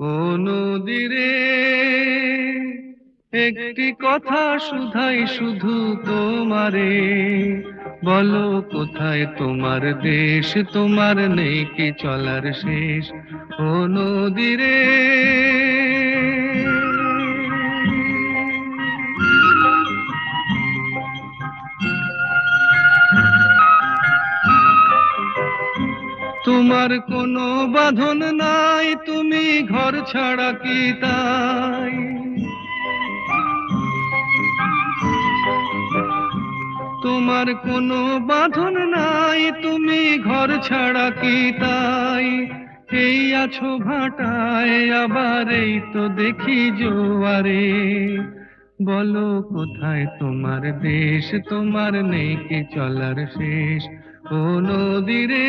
ও নদীরে একটি কথা শুধাই শুধু তোমারে, বলো কোথায় তোমার দেশ, তোমার নেই কি চলার শেষ। ও নদীরে তোমার কোনো বাঁধন নাই, তুমি ঘর ছাড়া কি তাই? তোমার কোনো বাঁধন নাই, তুমি ঘর ছাড়া কি তাই? এই আছো ভাটায়, আবার এই তো দেখি জোয়ারে, বলো কোথায় তোমার দেশ, তোমার নেই কি চলার শেষ। ও নদীরে